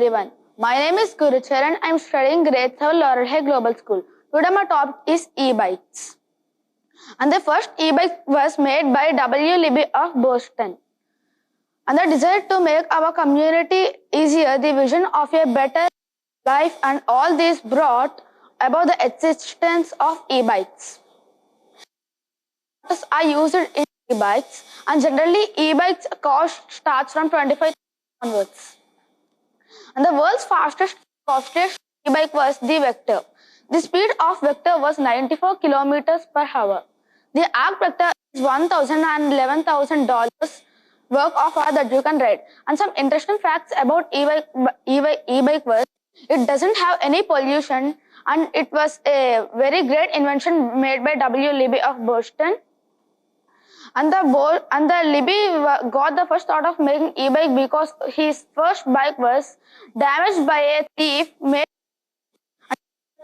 everyone. My name is Guru Charan. I am studying grade 7 Laurel High Global School. Today my topic is e-bikes. And the first e-bike was made by W. Libby of Boston. And the desire to make our community easier, the vision of a better life, and all this brought about the existence of e-bikes. Are used in e-bikes, and generally e-bikes cost starts from 25 onwards. And the world's fastest e-bike was the Vector. The speed of Vector was 94 kilometers per hour. The Arc Vector is $1,000 and $11,000 work of art that you can ride. And some interesting facts about e-bike was it doesn't have any pollution, and it was a very great invention made by W. Libby of Boston. And the Libby got the first thought of making e-bike because his first bike was damaged by a thief named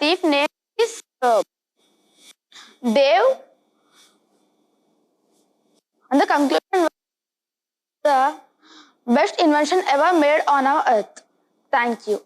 Dave. And the conclusion was the best invention ever made on our earth. Thank you.